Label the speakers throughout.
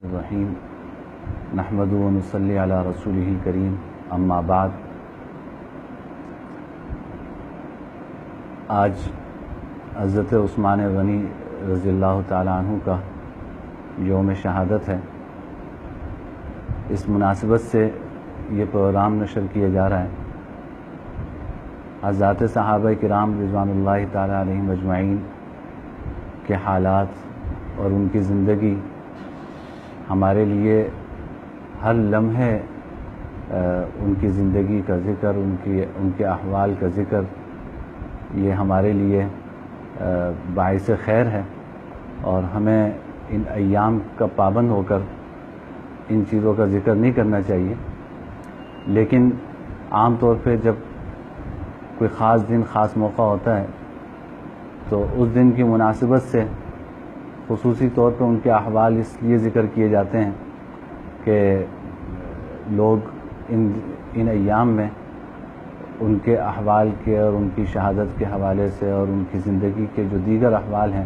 Speaker 1: الرحیم نحمد و نصلی علی رسولہ الکریم اما بعد۔ آج حضرت عثمان غنی رضی اللہ تعالیٰ عنہ کا یوم شہادت ہے۔ اس مناسبت سے یہ پروگرام نشر کیا جا رہا ہے۔ حضرات صحابہ کرام رضوان اللہ تعالیٰ علیہم اجمعین کے حالات اور ان کی زندگی ہمارے لیے ہر لمحے ان کی زندگی کا ذکر، ان کے احوال کا ذکر، یہ ہمارے لیے باعث خیر ہے، اور ہمیں ان ایام کا پابند ہو کر ان چیزوں کا ذکر نہیں کرنا چاہیے۔ لیکن عام طور پہ جب کوئی خاص دن، خاص موقع ہوتا ہے تو اس دن کی مناسبت سے خصوصی طور پہ ان کے احوال اس لیے ذکر کیے جاتے ہیں کہ لوگ ان ایام میں ان کے احوال کے اور ان کی شہادت کے حوالے سے اور ان کی زندگی کے جو دیگر احوال ہیں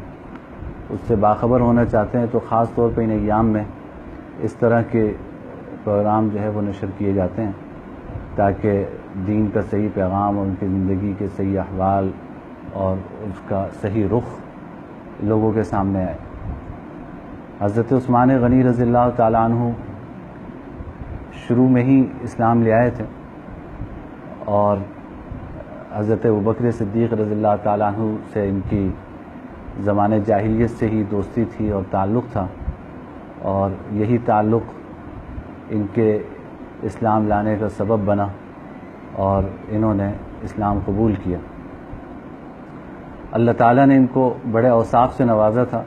Speaker 1: اس سے باخبر ہونا چاہتے ہیں، تو خاص طور پہ ان ایام میں اس طرح کے پروگرام جو ہے وہ نشر کیے جاتے ہیں تاکہ دین کا صحیح پیغام اور ان کی زندگی کے صحیح احوال اور اس کا صحیح رخ لوگوں کے سامنے آئے۔ حضرت عثمان غنی رضی اللہ تعالیٰ عنہ شروع میں ہی اسلام لے آئے تھے، اور حضرت ابوبکر صدیق رضی اللہ تعالیٰ عنہ سے ان کی زمانۂ جاہلیت سے ہی دوستی تھی اور تعلق تھا، اور یہی تعلق ان کے اسلام لانے کا سبب بنا اور انہوں نے اسلام قبول کیا۔ اللہ تعالیٰ نے ان کو بڑے اوصاف سے نوازا تھا۔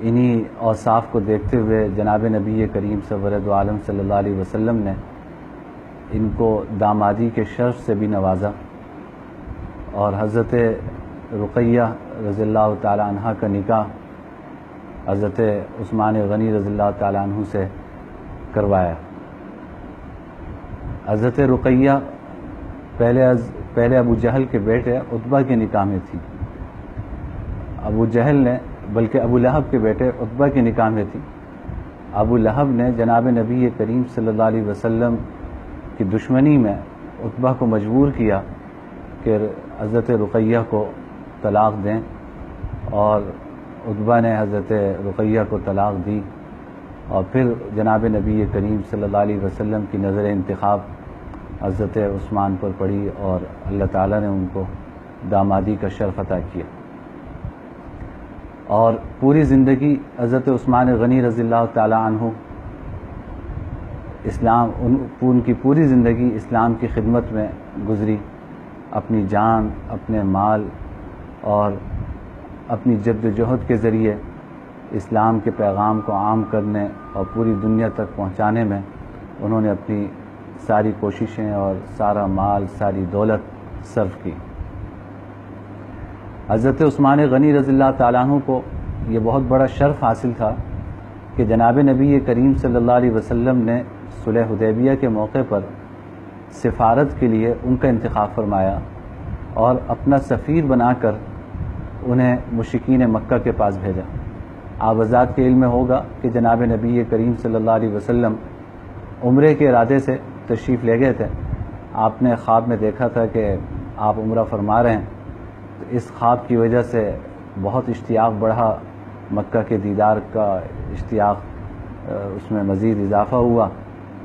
Speaker 1: انہی اوصاف کو دیکھتے ہوئے جناب نبی کریم سرورد عالم صلی اللہ علیہ وسلم نے ان کو دامادی کے شرف سے بھی نوازا، اور حضرت رقیہ رضی اللہ تعالیٰ عنہ کا نکاح حضرت عثمان غنی رضی اللہ تعالیٰ عنہ سے کروایا۔ حضرت رقیہ پہلے ابو جہل کے بیٹے عتبہ کے نکاح میں تھی۔ ابو جہل نے بلکہ ابو لہب کے بیٹے عتبہ کے نکاح میں تھی۔ ابو لہب نے جناب نبی کریم صلی اللہ علیہ وسلم کی دشمنی میں عتبہ کو مجبور کیا کہ حضرت رقیہ کو طلاق دیں، اور عتبہ نے حضرت رقیہ کو طلاق دی، اور پھر جناب نبی کریم صلی اللہ علیہ وسلم کی نظر انتخاب حضرت عثمان پر پڑی، اور اللہ تعالیٰ نے ان کو دامادی کا شرف عطا کیا۔ اور پوری زندگی حضرت عثمان غنی رضی اللہ تعالیٰ عنہ ان کی پوری زندگی اسلام کی خدمت میں گزری۔ اپنی جان، اپنے مال اور اپنی جد و جہد کے ذریعے اسلام کے پیغام کو عام کرنے اور پوری دنیا تک پہنچانے میں انہوں نے اپنی ساری کوششیں اور سارا مال، ساری دولت صرف کی۔ حضرت عثمان غنی رضی اللہ تعالیٰ عنہ کو یہ بہت بڑا شرف حاصل تھا کہ جناب نبی کریم صلی اللہ علیہ وسلم نے صلح حدیبیہ کے موقع پر سفارت کے لیے ان کا انتخاب فرمایا، اور اپنا سفیر بنا کر انہیں مشرکین مکہ کے پاس بھیجا۔ آپ حضرات کے علم میں ہوگا کہ جناب نبی کریم صلی اللہ علیہ وسلم عمرے کے ارادے سے تشریف لے گئے تھے۔ آپ نے خواب میں دیکھا تھا کہ آپ عمرہ فرما رہے ہیں، تو اس خواب کی وجہ سے بہت اشتیاق بڑھا، مکہ کے دیدار کا اشتیاق اس میں مزید اضافہ ہوا،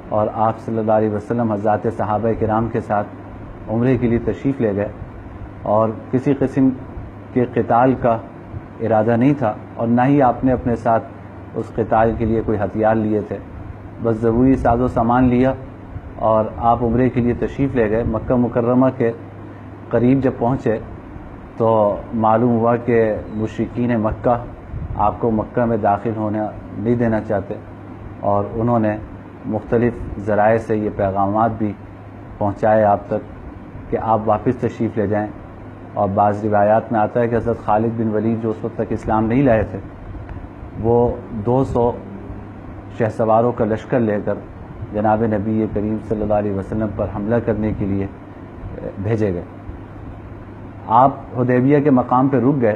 Speaker 1: اور آپ صلی اللہ علیہ وسلم حضرات صحابہ کرام کے ساتھ عمرے کے لیے تشریف لے گئے، اور کسی قسم کے قتال کا ارادہ نہیں تھا، اور نہ ہی آپ نے اپنے ساتھ اس قتال کے لیے کوئی ہتھیار لیے تھے، بس ضروری ساز و سامان لیا اور آپ عمرے کے لیے تشریف لے گئے۔ مکہ مکرمہ کے قریب جب پہنچے تو معلوم ہوا کہ مشرکین مکہ آپ کو مکہ میں داخل ہونے نہیں دینا چاہتے، اور انہوں نے مختلف ذرائع سے یہ پیغامات بھی پہنچائے آپ تک کہ آپ واپس تشریف لے جائیں۔ اور بعض روایات میں آتا ہے کہ حضرت خالد بن ولید جو اس وقت تک اسلام نہیں لائے تھے، وہ 200 شہ سواروں کا لشکر لے کر جناب نبی کریم صلی اللہ علیہ وسلم پر حملہ کرنے کے لیے بھیجے گئے۔ آپ حدیبیہ کے مقام پہ رک گئے،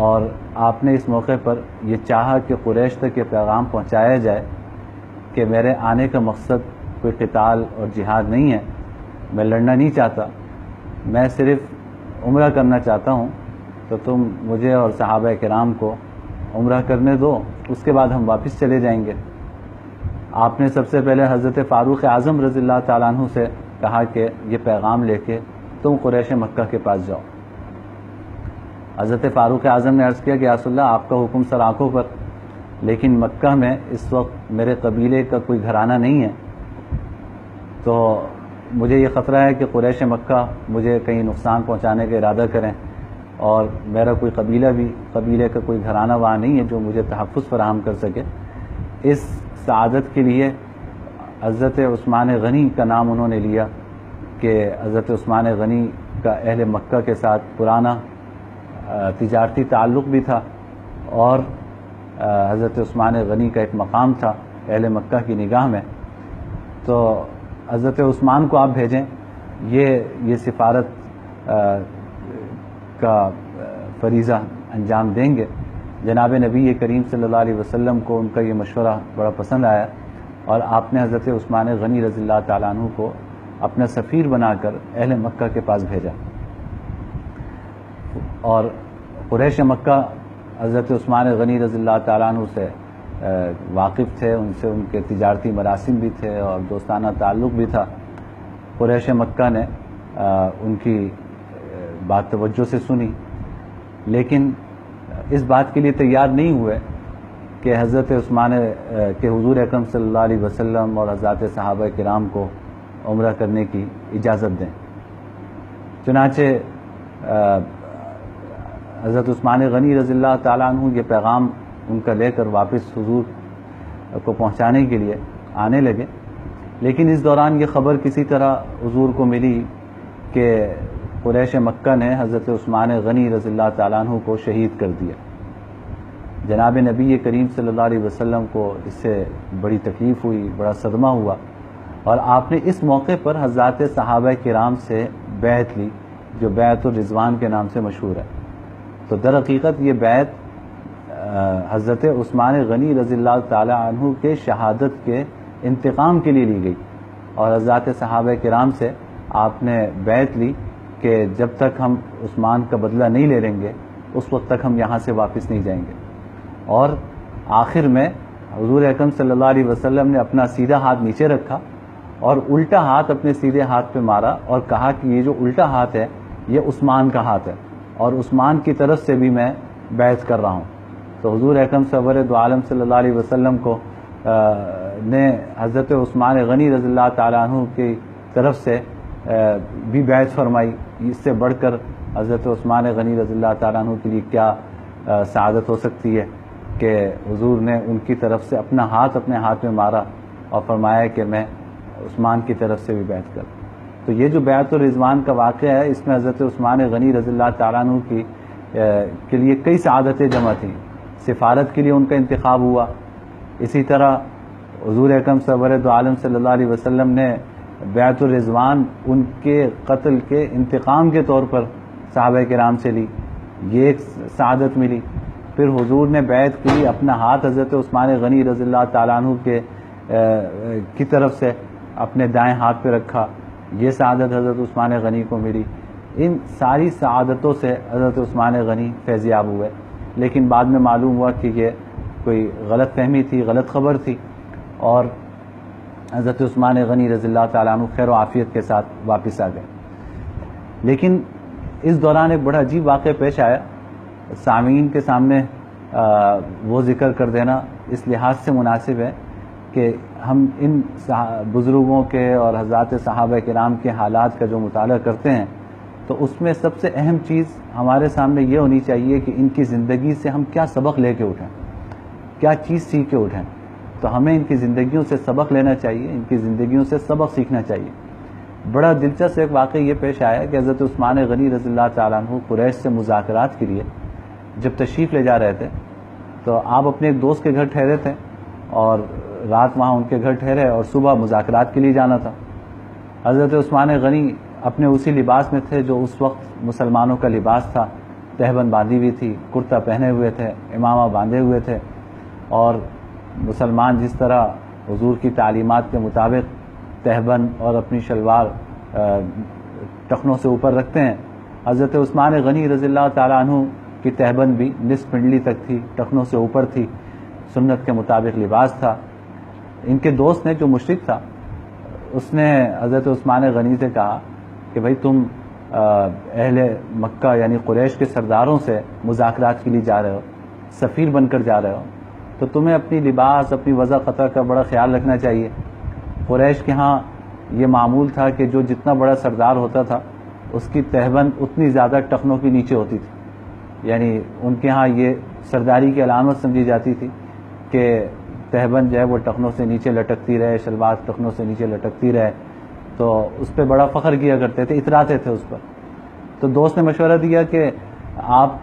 Speaker 1: اور آپ نے اس موقع پر یہ چاہا کہ قریش تک یہ پیغام پہنچایا جائے کہ میرے آنے کا مقصد کوئی قتال اور جہاد نہیں ہے، میں لڑنا نہیں چاہتا، میں صرف عمرہ کرنا چاہتا ہوں، تو تم مجھے اور صحابہ کرام کو عمرہ کرنے دو، اس کے بعد ہم واپس چلے جائیں گے۔ آپ نے سب سے پہلے حضرت فاروق اعظم رضی اللہ تعالیٰ عنہ سے کہا کہ یہ پیغام لے کے تم قریش مکہ کے پاس جاؤ۔ حضرت فاروق اعظم نے عرض کیا کہ یا رسول اللہ آپ کا حکم سر آنکھوں پر، لیکن مکہ میں اس وقت میرے قبیلے کا کوئی گھرانہ نہیں ہے، تو مجھے یہ خطرہ ہے کہ قریش مکہ مجھے کہیں نقصان پہنچانے کا ارادہ کریں، اور میرا کوئی قبیلے کا کوئی گھرانہ وہاں نہیں ہے جو مجھے تحفظ فراہم کر سکے۔ اس سعادت کے لیے حضرت عثمان غنی کا نام انہوں نے لیا کہ حضرت عثمان غنی کا اہل مکہ کے ساتھ پرانا تجارتی تعلق بھی تھا، اور حضرت عثمان غنی کا ایک مقام تھا اہل مکہ کی نگاہ میں، تو حضرت عثمان کو آپ بھیجیں، یہ سفارت کا فریضہ انجام دیں گے۔ جناب نبی کریم صلی اللہ علیہ وسلم کو ان کا یہ مشورہ بڑا پسند آیا، اور آپ نے حضرت عثمان غنی رضی اللہ تعالیٰ عنہ کو اپنا سفیر بنا کر اہل مکہ کے پاس بھیجا، اور قریش مکہ حضرت عثمان غنی رضی اللہ تعالیٰ عنہ سے واقف تھے، ان سے ان کے تجارتی مراسم بھی تھے اور دوستانہ تعلق بھی تھا۔ قریش مکہ نے ان کی بات توجہ سے سنی، لیکن اس بات کے لیے تیار نہیں ہوئے کہ حضرت عثمان کے حضور اکرم صلی اللہ علیہ وسلم اور حضرات صحابہ کرام کو عمرہ کرنے کی اجازت دیں۔ چنانچہ حضرت عثمان غنی رضی اللہ تعالیٰ عنہ یہ پیغام ان کا لے کر واپس حضور کو پہنچانے کے لیے آنے لگے، لیکن اس دوران یہ خبر کسی طرح حضور کو ملی کہ قریش مکہ نے حضرت عثمان غنی رضی اللہ تعالیٰ عنہ کو شہید کر دیا۔ جناب نبی کریم صلی اللہ علیہ وسلم کو اس سے بڑی تکلیف ہوئی، بڑا صدمہ ہوا، اور آپ نے اس موقع پر حضرات صحابہ کرام سے بیعت لی، جو بیعت الرضوان کے نام سے مشہور ہے۔ تو در حقیقت یہ بیعت حضرت عثمان غنی رضی اللہ تعالیٰ عنہ کے شہادت کے انتقام کے لیے لی گئی، اور حضرات صحابہ کرام سے آپ نے بیعت لی کہ جب تک ہم عثمان کا بدلہ نہیں لے لیں گے اس وقت تک ہم یہاں سے واپس نہیں جائیں گے۔ اور آخر میں حضور اکرم صلی اللہ علیہ وسلم نے اپنا سیدھا ہاتھ نیچے رکھا اور الٹا ہاتھ اپنے سیدھے ہاتھ پہ مارا، اور کہا کہ یہ جو الٹا ہاتھ ہے یہ عثمان کا ہاتھ ہے، اور عثمان کی طرف سے بھی میں بیعت کر رہا ہوں۔ تو حضور اکرم سرور دو عالم صلی اللہ علیہ وسلم کو نے حضرت عثمان غنی رضی اللہ تعالیٰ عنہ کی طرف سے بھی بیعت فرمائی۔ اس سے بڑھ کر حضرت عثمان غنی رضی اللہ تعالیٰ عنہ کے لیے کیا سعادت ہو سکتی ہے کہ حضور نے ان کی طرف سے اپنا ہاتھ اپنے ہاتھ میں مارا اور فرمایا کہ میں عثمان کی طرف سے بھی بیعت کر۔ تو یہ جو بیعت الرضوان کا واقعہ ہے، اس میں حضرت عثمان غنی رضی اللہ تعالیٰ عنہ کے لیے کئی سعادتیں جمع تھیں۔ سفارت کے لیے ان کا انتخاب ہوا، اسی طرح حضور اکرم سرور دو عالم صلی اللہ علیہ وسلم نے بیعت الرضوان ان کے قتل کے انتقام کے طور پر صحابہ کرام سے لی، یہ ایک سعادت ملی۔ پھر حضور نے بیعت کی، اپنا ہاتھ حضرت عثمان غنی رضی اللہ تعالیٰ عنہ کی طرف سے اپنے دائیں ہاتھ پہ رکھا، یہ سعادت حضرت عثمان غنی کو ملی۔ ان ساری سعادتوں سے حضرت عثمان غنی فیضیاب ہوئے، لیکن بعد میں معلوم ہوا کہ یہ کوئی غلط فہمی تھی، غلط خبر تھی، اور حضرت عثمان غنی رضی اللہ تعالیٰ عنہ خیر و عافیت کے ساتھ واپس آ گئے۔ لیکن اس دوران ایک بڑا عجیب واقعہ پیش آیا، سامعین کے سامنے وہ ذکر کر دینا اس لحاظ سے مناسب ہے کہ ہم ان بزرگوں کے اور حضرات صحابہ کرام کے حالات کا جو مطالعہ کرتے ہیں تو اس میں سب سے اہم چیز ہمارے سامنے یہ ہونی چاہیے کہ ان کی زندگی سے ہم کیا سبق لے کے اٹھیں، کیا چیز سیکھ کے اٹھیں۔ تو ہمیں ان کی زندگیوں سے سبق لینا چاہیے، ان کی زندگیوں سے سبق سیکھنا چاہیے۔ بڑا دلچسپ ایک واقعہ یہ پیش آیا کہ حضرت عثمان غنی رضی اللہ تعالیٰ عنہ قریش سے مذاکرات کے لیے جب تشریف لے جا رہے تھے تو آپ اپنے ایک دوست کے گھر ٹھہرے تھے، اور رات وہاں ان کے گھر ٹھہرے اور صبح مذاکرات کے لیے جانا تھا۔ حضرت عثمان غنی اپنے اسی لباس میں تھے جو اس وقت مسلمانوں کا لباس تھا، تہبند باندھی ہوئی تھی، کرتا پہنے ہوئے تھے، امامہ باندھے ہوئے تھے، اور مسلمان جس طرح حضور کی تعلیمات کے مطابق تہبند اور اپنی شلوار ٹخنوں سے اوپر رکھتے ہیں، حضرت عثمان غنی رضی اللہ تعالیٰ عنہ کی تہبند بھی نصف پنڈلی تک تھی، ٹخنوں سے اوپر تھی، سنت کے مطابق لباس تھا۔ ان کے دوست نے جو مشرک تھا، اس نے حضرت عثمان غنی سے کہا کہ بھائی تم اہل مکہ یعنی قریش کے سرداروں سے مذاکرات کے لیے جا رہے ہو، سفیر بن کر جا رہے ہو، تو تمہیں اپنی لباس، اپنی وضع قطع کا بڑا خیال رکھنا چاہیے۔ قریش کے ہاں یہ معمول تھا کہ جو جتنا بڑا سردار ہوتا تھا اس کی تہبند اتنی زیادہ ٹخنوں کے نیچے ہوتی تھی، یعنی ان کے ہاں یہ سرداری کی علامت سمجھی جاتی تھی کہ تہبند جو ہے وہ ٹخنوں سے نیچے لٹکتی رہے، شلوار ٹخنوں سے نیچے لٹکتی رہے، تو اس پہ بڑا فخر کیا کرتے تھے، اتراتے تھے اس پر۔ تو دوست نے مشورہ دیا کہ آپ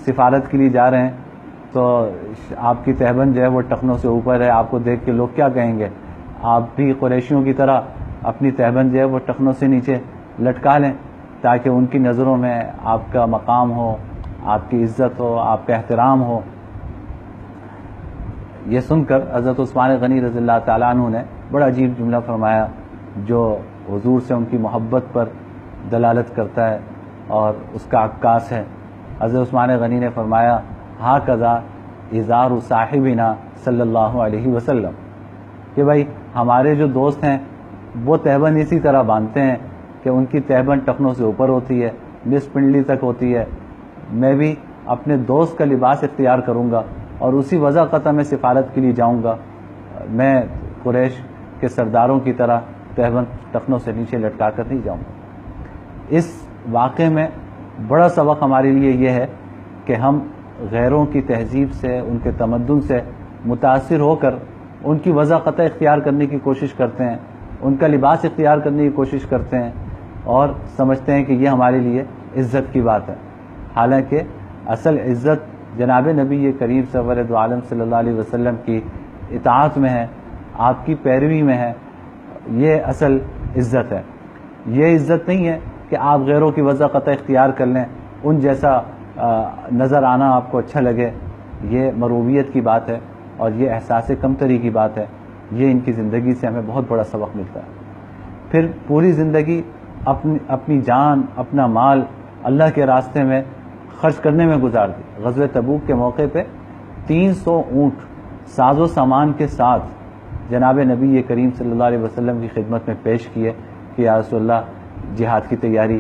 Speaker 1: سفارت کے لیے جا رہے ہیں تو آپ کی تہبند جو ہے وہ ٹخنوں سے اوپر ہے، آپ کو دیکھ کے لوگ کیا کہیں گے، آپ بھی قریشیوں کی طرح اپنی تہبند جو ہے وہ ٹخنوں سے نیچے لٹکا لیں تاکہ ان کی نظروں میں آپ کا مقام ہو، آپ کی عزت ہو، آپ کا احترام ہو۔ یہ سن کر حضرت عثمان غنی رضی اللہ تعالیٰ عنہ نے بڑا عجیب جملہ فرمایا جو حضور سے ان کی محبت پر دلالت کرتا ہے اور اس کا عکاس ہے۔ حضرت عثمان غنی نے فرمایا ہاکذا ازار صاحبنا صلی اللہ علیہ وسلم، کہ بھائی ہمارے جو دوست ہیں وہ تہبند اسی طرح باندھتے ہیں کہ ان کی تہبند ٹخنوں سے اوپر ہوتی ہے، نصف پنڈلی تک ہوتی ہے۔ میں بھی اپنے دوست کا لباس اختیار کروں گا اور اسی وضع قطع میں سفارت کے لیے جاؤں گا، میں قریش کے سرداروں کی طرح تہبند ٹخنوں سے نیچے لٹکا کر نہیں جاؤں گا۔ اس واقعے میں بڑا سبق ہمارے لیے یہ ہے کہ ہم غیروں کی تہذیب سے، ان کے تمدن سے متاثر ہو کر ان کی وضع قطع اختیار کرنے کی کوشش کرتے ہیں، ان کا لباس اختیار کرنے کی کوشش کرتے ہیں اور سمجھتے ہیں کہ یہ ہمارے لیے عزت کی بات ہے، حالانکہ اصل عزت جناب نبی کریم سرور دو عالم صلی اللہ علیہ وسلم کی اطاعت میں ہے، آپ کی پیروی میں ہے، یہ اصل عزت ہے۔ یہ عزت نہیں ہے کہ آپ غیروں کی وضع قطع اختیار کر لیں، ان جیسا نظر آنا آپ کو اچھا لگے، یہ مرویت کی بات ہے اور یہ احساس کمتری کی بات ہے۔ یہ ان کی زندگی سے ہمیں بہت بڑا سبق ملتا ہے۔ پھر پوری زندگی اپنی جان، اپنا مال اللہ کے راستے میں خرچ کرنے میں گزار دی۔ غزوہ تبوک کے موقع پہ 300 اونٹ ساز و سامان کے ساتھ جناب نبی کریم صلی اللہ علیہ وسلم کی خدمت میں پیش کیے کہ یا رسول اللہ جہاد کی تیاری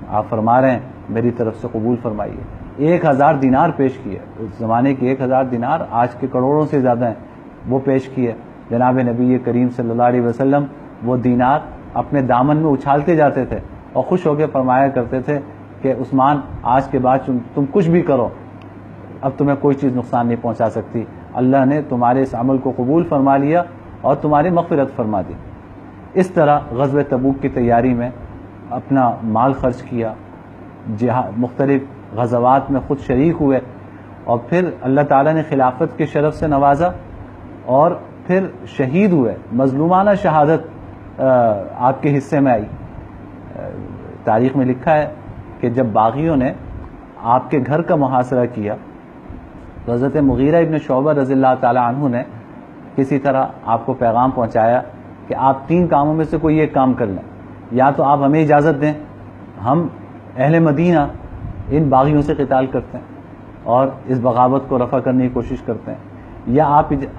Speaker 1: آپ فرما رہے ہیں، میری طرف سے قبول فرمائیے۔ 1000 دینار پیش کیے، اس زمانے کے 1000 دینار آج کے کروڑوں سے زیادہ ہیں، وہ پیش کیے۔ جناب نبی کریم صلی اللہ علیہ وسلم وہ دینار اپنے دامن میں اچھالتے جاتے تھے اور خوش ہو کے فرمایا کرتے تھے کہ عثمان آج کے بعد تم کچھ بھی کرو، اب تمہیں کوئی چیز نقصان نہیں پہنچا سکتی، اللہ نے تمہارے اس عمل کو قبول فرما لیا اور تمہاری مغفرت فرما دی۔ اس طرح غزوہ تبوک کی تیاری میں اپنا مال خرچ کیا، مختلف غزوات میں خود شریک ہوئے اور پھر اللہ تعالیٰ نے خلافت کے شرف سے نوازا اور پھر شہید ہوئے۔ مظلومانہ شہادت آپ کے حصے میں آئی۔ تاریخ میں لکھا ہے کہ جب باغیوں نے آپ کے گھر کا محاصرہ کیا تو حضرت مغیرہ ابن شعبہ رضی اللہ تعالی عنہ نے کسی طرح آپ کو پیغام پہنچایا کہ آپ 3 کاموں میں سے کوئی ایک کام کر لیں، یا تو آپ ہمیں اجازت دیں، ہم اہل مدینہ ان باغیوں سے قتال کرتے ہیں اور اس بغاوت کو رفع کرنے کی کوشش کرتے ہیں، یا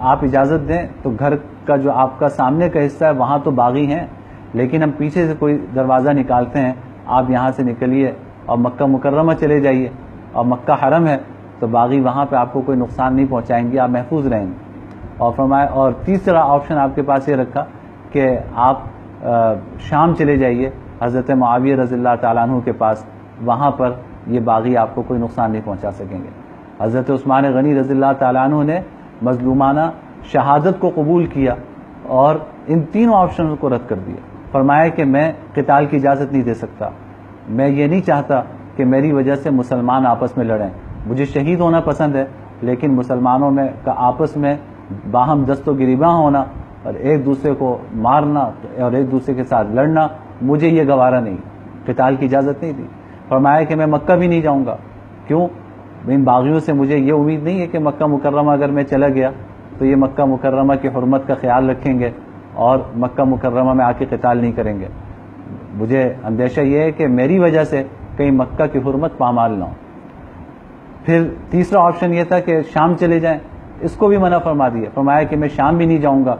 Speaker 1: آپ اجازت دیں تو گھر کا جو آپ کا سامنے کا حصہ ہے وہاں تو باغی ہیں لیکن ہم پیچھے سے کوئی دروازہ نکالتے ہیں، آپ یہاں سے نکلیے اور مکہ مکرمہ چلے جائیے، اور مکہ حرم ہے تو باغی وہاں پہ آپ کو کوئی نقصان نہیں پہنچائیں گے، آپ محفوظ رہیں گے۔ اور فرمایا، اور تیسرا آپشن آپ کے پاس یہ رکھا کہ آپ شام چلے جائیے حضرت معاویہ رضی اللہ تعالیٰ عنہ کے پاس، وہاں پر یہ باغی آپ کو کوئی نقصان نہیں پہنچا سکیں گے۔ حضرت عثمان غنی رضی اللہ تعالیٰ عنہ نے مظلومانہ شہادت کو قبول کیا اور ان تینوں آپشنوں کو رد کر دیا۔ فرمایا کہ میں قتال کی اجازت نہیں دے سکتا، میں یہ نہیں چاہتا کہ میری وجہ سے مسلمان آپس میں لڑیں، مجھے شہید ہونا پسند ہے لیکن مسلمانوں میں کا آپس میں باہم دست و گریباں ہونا اور ایک دوسرے کو مارنا اور ایک دوسرے کے ساتھ لڑنا مجھے یہ گوارا نہیں، قتال کی اجازت نہیں دی۔ فرمایا کہ میں مکہ بھی نہیں جاؤں گا کیوں؟ ان باغیوں سے مجھے یہ امید نہیں ہے کہ مکہ مکرمہ اگر میں چلا گیا تو یہ مکہ مکرمہ کی حرمت کا خیال رکھیں گے اور مکہ مکرمہ میں آ کے قتال نہیں کریں گے. مجھے اندیشہ یہ ہے کہ میری وجہ سے کہیں مکہ کی حرمت پامال نہ ہو. پھر تیسرا آپشن یہ تھا کہ شام چلے جائیں، اس کو بھی منع فرما دیا، فرمایا کہ میں شام بھی نہیں جاؤں گا،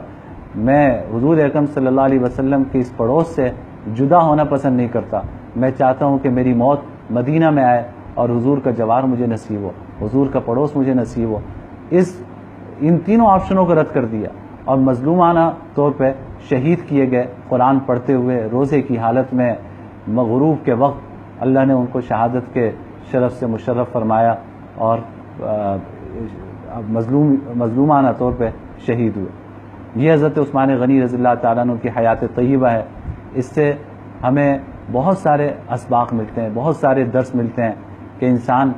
Speaker 1: میں حضور اکرم صلی اللہ علیہ وسلم کی اس پڑوس سے جدا ہونا پسند نہیں کرتا، میں چاہتا ہوں کہ میری موت مدینہ میں آئے اور حضور کا جوار مجھے نصیب ہو، حضور کا پڑوس مجھے نصیب ہو. ان تینوں آپشنوں کو رد کر دیا اور مظلومانہ طور پہ شہید کیے گئے. قرآن پڑھتے ہوئے روزے کی حالت میں غروب کے وقت اللہ نے ان کو شہادت کے شرف سے مشرف فرمایا اور مظلومانہ طور پہ شہید ہوئے. یہ حضرت عثمان غنی رضی اللہ تعالیٰ عنہ کی حیات طیبہ ہے. اس سے ہمیں بہت سارے اسباق ملتے ہیں، بہت سارے درس ملتے ہیں کہ انسان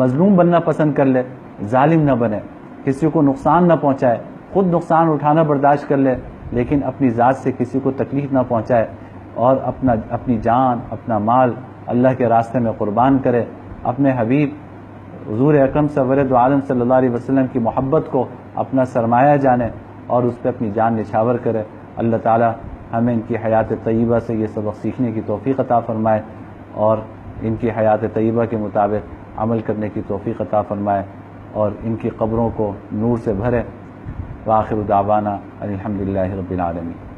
Speaker 1: مظلوم بننا پسند کر لے، ظالم نہ بنے، کسی کو نقصان نہ پہنچائے، خود نقصان اٹھانا برداشت کر لے لیکن اپنی ذات سے کسی کو تکلیف نہ پہنچائے اور اپنی جان، اپنا مال اللہ کے راستے میں قربان کرے. اپنے حبیب حضور اکرم سرورد عالم صلی اللہ علیہ وسلم کی محبت کو اپنا سرمایہ جانے اور اس پہ اپنی جان نچھاور کرے. اللہ تعالی ہمیں ان کی حیات طیبہ سے یہ سبق سیکھنے کی توفیق عطا فرمائے اور ان کی حیات طیبہ کے مطابق عمل کرنے کی توفیق عطا فرمائے اور ان کی قبروں کو نور سے بھرے. وآخر دعوانا الحمدللہ رب العالمین.